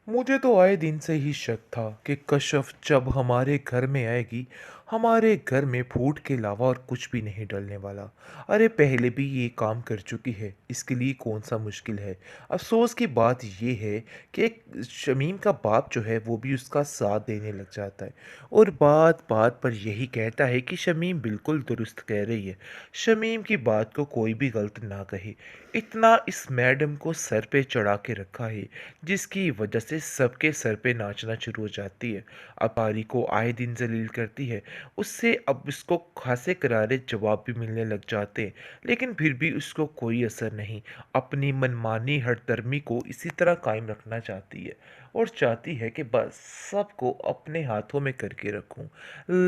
मुझे तो आए दिन से ही शक था कि कशफ जब हमारे घर में आएगी, हमारे घर में फूड के अलावा और कुछ भी नहीं डलने वाला। अरे पहले भी ये काम कर चुकी है, इसके लिए कौन सा मुश्किल है। अफसोस की बात ये है कि एक शमीम का बाप जो है वो भी उसका साथ देने लग जाता है और बात बात पर यही कहता है कि शमीम बिल्कुल दुरुस्त कह रही है। शमीम की बात को कोई भी गलत ना कहे। इतना इस मैडम को सर पे चढ़ा के रखा है जिसकी वजह से सबके सर पे नाचना शुरू हो जाती है। अब पारी को आए दिन जलील करती है। उससे अब इसको खासे करारे जवाब भी मिलने लग जाते हैं, लेकिन फिर भी उसको कोई असर नहीं। अपनी मनमानी हठधर्मी को इसी तरह कायम रखना चाहती है और चाहती है कि बस सबको अपने हाथों में करके रखूं।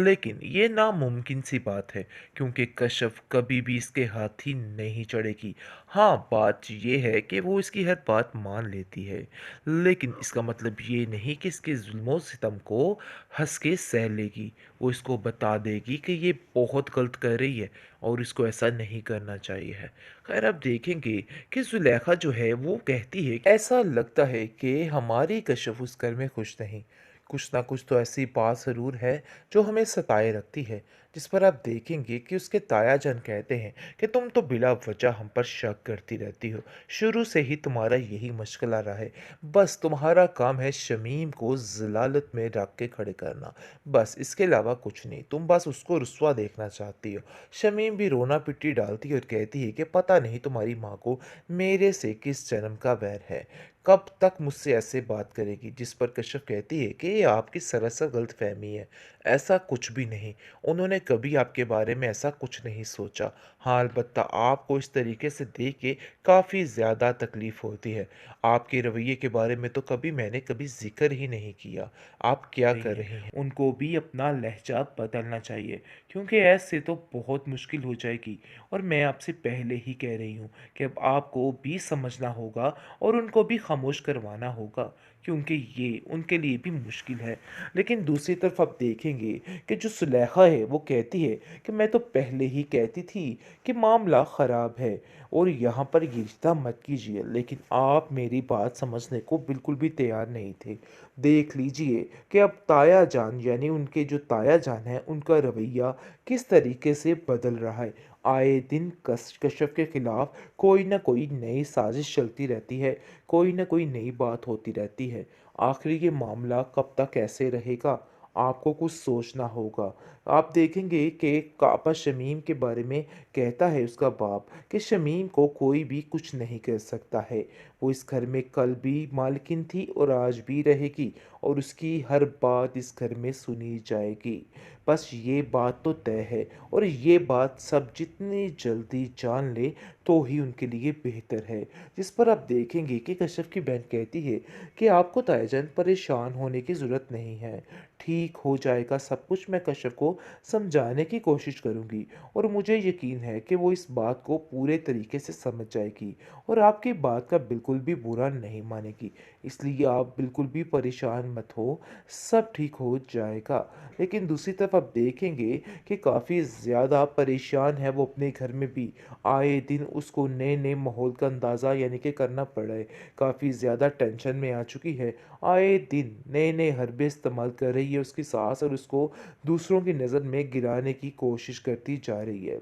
लेकिन ये नामुमकिन सी बात है, क्योंकि कशफ कभी भी इसके हाथ ही नहीं चढ़ेगी। हाँ, बात ये है कि वो इसकी हर बात मान लेती है, लेकिन इसका मतलब ये नहीं कि इसके जुल्मों सितम को हंस के सह लेगी। वो इसको बता देगी कि ये बहुत गलत कर रही है और इसको ऐसा नहीं करना चाहिए है। खैर, अब देखेंगे कि जुलेखा जो है वो कहती है, ऐसा लगता है कि हमारी कशफ उस घर में खुश नहीं। कुछ ना कुछ तो ऐसी बात ज़रूर है जो हमें सताए रखती है। जिस पर आप देखेंगे कि उसके ताया जान कहते हैं कि तुम तो बिला वजह हम पर शक करती रहती हो। शुरू से ही तुम्हारा यही मशगला रहा है। बस तुम्हारा काम है शमीम को ज़लालत में रख के खड़े करना। बस इसके अलावा कुछ नहीं। तुम बस उसको रुस्वा देखना चाहती हो। शमीम भी रोना पिट्टी डालती है और कहती है कि पता नहीं तुम्हारी माँ को मेरे से किस जन्म का वैर है। कब तक मुझसे ऐसे बात करेगी। जिस पर कश्यप कहती है कि ये आपकी सरासर गलतफहमी है। ऐसा कुछ भी नहीं। उन्होंने कभी आपके बारे में ऐसा कुछ नहीं सोचा। हाँ, अलबत्ता आपको इस तरीके से देख के काफ़ी ज़्यादा तकलीफ़ होती है। आपके रवैये के बारे में तो कभी मैंने कभी ज़िक्र ही नहीं किया। आप क्या रही कर हैं, रही हैं? उनको भी अपना लहजा बदलना चाहिए, क्योंकि ऐसे तो बहुत मुश्किल हो जाएगी। और मैं आपसे पहले ही कह रही हूँ कि अब आपको भी समझना होगा और उनको भी खामोश करवाना होगा, क्योंकि ये उनके लिए भी मुश्किल है। लेकिन दूसरी तरफ आप देखेंगे कि जो सुलेखा है वो कहती है कि मैं तो पहले ही कहती थी कि मामला ख़राब है और यहाँ पर ये रिश्ता मत कीजिए, लेकिन आप मेरी बात समझने को बिल्कुल भी तैयार नहीं थे। देख लीजिए कि अब ताया जान यानी उनके जो ताया जान है उनका रवैया किस तरीके से बदल रहा है। आए दिन कश्यप के खिलाफ कोई ना कोई नई साजिश चलती रहती है, कोई ना कोई नई बात होती रहती है। आखिर ये मामला कब तक ऐसे रहेगा, आपको कुछ सोचना होगा। आप देखेंगे कि कापा शमीम के बारे में कहता है उसका बाप कि शमीम को कोई भी कुछ नहीं कर सकता है। वो इस घर में कल भी मालकिन थी और आज भी रहेगी और उसकी हर बात इस घर में सुनी जाएगी। बस ये बात तो तय है और ये बात सब जितनी जल्दी जान ले तो ही उनके लिए बेहतर है। जिस पर आप देखेंगे कि कश्यप की बहन कहती है कि आपको ताईजान परेशान होने की ज़रूरत नहीं है। ठीक हो जाएगा सब कुछ। मैं कश्यप को समझाने की कोशिश करूँगी और मुझे यकीन है कि वो इस बात को पूरे तरीके से समझ जाएगी और आपकी बात का बिल्कुल भी बुरा नहीं मानेगी। इसलिए आप बिल्कुल भी परेशान मत हो, सब ठीक हो जाएगा। लेकिन दूसरी तरफ आप देखेंगे कि काफ़ी ज़्यादा परेशान है वो अपने घर में भी। आए दिन उसको नए-नए माहौल का अंदाज़ा यानी कि करना पड़ा है। काफ़ी ज़्यादा टेंशन में आ चुकी है। आए दिन नए-नए हरबे इस्तेमाल कर रही है उसकी सास और उसको दूसरों की नज़र में गिराने की कोशिश करती जा रही है।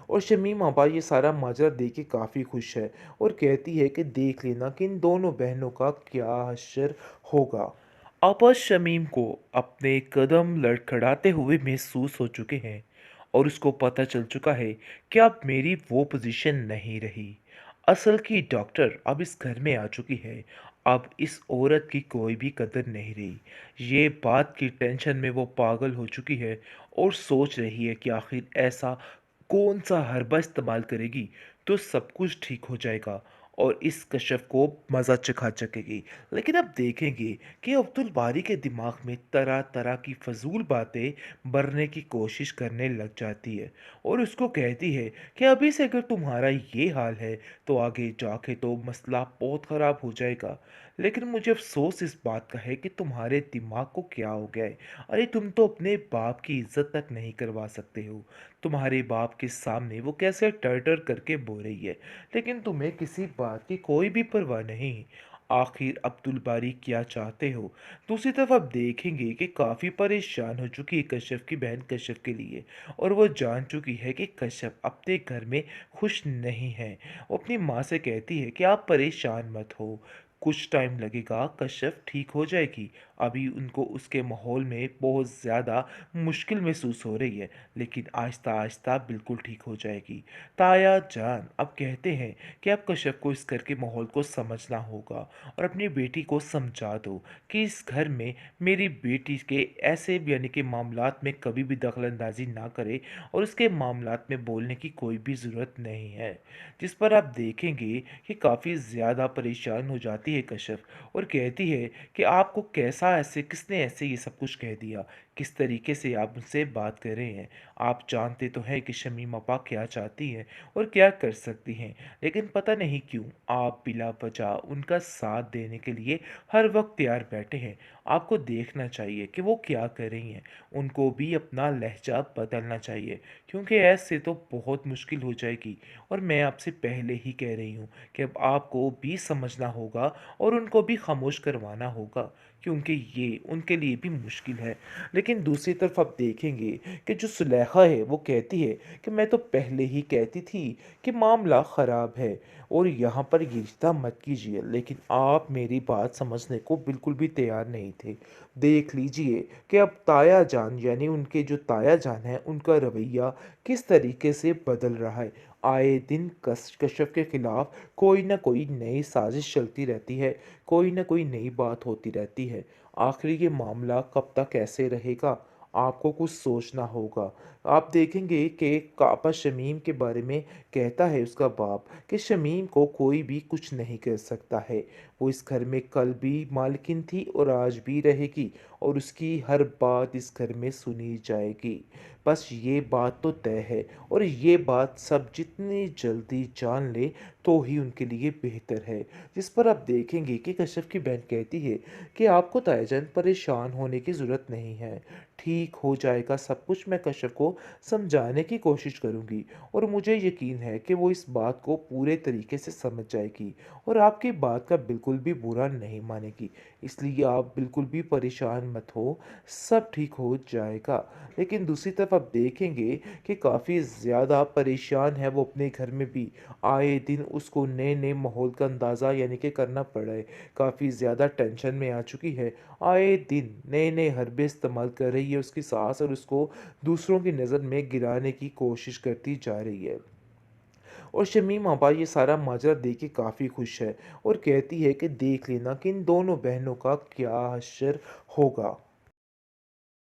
और शमीम आपा ये सारा माजरा देख के काफ़ी खुश है और कहती है कि देख लेना कि इन दोनों बहनों का क्या हश्र होगा। आपा शमीम को अपने कदम लड़खड़ाते हुए महसूस हो चुके हैं और उसको पता चल चुका है कि अब मेरी वो पोजीशन नहीं रही। असल की डॉक्टर अब इस घर में आ चुकी है। अब इस औरत की कोई भी कदर नहीं रही। ये बात की टेंशन में वो पागल हो चुकी है और सोच रही है कि आखिर ऐसा कौन सा हरबा इस्तेमाल करेगी तो सब कुछ ठीक हो जाएगा और इस कशफ को मज़ा चखा सकेगी। लेकिन अब देखेंगे कि अब्दुल बारी के दिमाग में तरह तरह की फजूल बातें भरने की कोशिश करने लग जाती है और उसको कहती है कि अभी से अगर तुम्हारा ये हाल है तो आगे जाके तो मसला बहुत ख़राब हो जाएगा। लेकिन मुझे अफसोस इस बात का है कि तुम्हारे दिमाग को क्या हो गया है। अरे तुम तो अपने बाप की इज्जत तक नहीं करवा सकते हो। तुम्हारे बाप के सामने वो कैसे टर टर करके बोल रही है, लेकिन तुम्हें किसी बात की कोई भी परवाह नहीं। आखिर अब्दुल बारी क्या चाहते हो? दूसरी तरफ आप देखेंगे कि काफ़ी परेशान हो चुकी है कश्यप की बहन कश्यप के लिए, और वो जान चुकी है कि कश्यप अपने घर में खुश नहीं है। वो अपनी माँ से कहती है कि आप परेशान मत हो, कुछ टाइम लगेगा, कश्यप ठीक हो जाएगी। अभी उनको उसके माहौल में बहुत ज़्यादा मुश्किल महसूस हो रही है, लेकिन आहिस्ता-आहिस्ता बिल्कुल ठीक हो जाएगी। ताया जान अब कहते हैं कि अब कश्यप को इस घर के माहौल को समझना होगा और अपनी बेटी को समझा दो कि इस घर में मेरी बेटी के ऐसे यानी कि मामलात में कभी भी दखलंदाजी ना करे, और उसके मामलात में बोलने की कोई भी ज़रूरत नहीं है। जिस पर आप देखेंगे कि काफ़ी ज़्यादा परेशान हो जाती है कश्यप, और कहती है कि आपको कैसा ऐसे किसने ऐसे ये सब कुछ कह दिया, किस तरीके से आप मुझसे बात कर रहे हैं। आप जानते तो हैं कि शमीम अपा क्या चाहती हैं और क्या कर सकती हैं, लेकिन पता नहीं क्यों आप बिला वजह उनका साथ देने के लिए हर वक्त तैयार बैठे हैं। आपको देखना चाहिए कि वो क्या कर रही हैं, उनको भी अपना लहजा बदलना चाहिए, क्योंकि ऐसे तो बहुत मुश्किल हो जाएगी। और मैं आपसे पहले ही कह रही हूँ कि अब आपको भी समझना होगा और उनको भी खामोश करवाना होगा, क्योंकि ये उनके लिए भी मुश्किल है। लेकिन दूसरी तरफ आप देखेंगे कि जो सुलेखा है वो कहती है कि मैं तो पहले ही कहती थी कि मामला ख़राब है और यहाँ पर ये रिश्ता मत कीजिए, लेकिन आप मेरी बात समझने को बिल्कुल भी तैयार नहीं थे। देख लीजिए कि अब ताया जान यानी उनके जो ताया जान है उनका रवैया किस तरीके से बदल रहा है। आए दिन कश्यप के खिलाफ कोई ना कोई नई साजिश चलती रहती है, कोई ना कोई नई बात होती रहती है। आखिर ये मामला कब तक ऐसे रहेगा? आपको कुछ सोचना होगा। आप देखेंगे कि कापा शमीम के बारे में कहता है उसका बाप कि शमीम को कोई भी कुछ नहीं कर सकता है। वो इस घर में कल भी मालकिन थी और आज भी रहेगी, और उसकी हर बात इस घर में सुनी जाएगी। बस ये बात तो तय है, और ये बात सब जितनी जल्दी जान ले तो ही उनके लिए बेहतर है। जिस पर आप देखेंगे कि कश्यप की बहन कहती है कि आपको ताईजान परेशान होने की ज़रूरत नहीं है, ठीक हो जाएगा सब कुछ। मैं कश्यप को समझाने की कोशिश करूँगी, और मुझे यकीन है कि वो इस बात को पूरे तरीके से समझ जाएगी और आपकी बात का बिल्कुल भी बुरा नहीं मानेगी। इसलिए आप बिल्कुल भी परेशान मत हो, सब ठीक हो जाएगा। लेकिन दूसरी तरफ आप देखेंगे कि काफ़ी ज़्यादा परेशान है वो अपने घर में भी। आए दिन उसको नए-नए माहौल का अंदाज़ा यानी कि करना पड़ रहा है। काफ़ी ज़्यादा टेंशन में आ चुकी है। आए दिन नए-नए हरबे इस्तेमाल कर रही है उसकी सास, और उसको दूसरों की नज़र में गिराने की कोशिश करती जा रही है। और शमीम आपा ये सारा माजरा देख के काफ़ी खुश है और कहती है कि देख लेना कि इन दोनों बहनों का क्या हश्र होगा।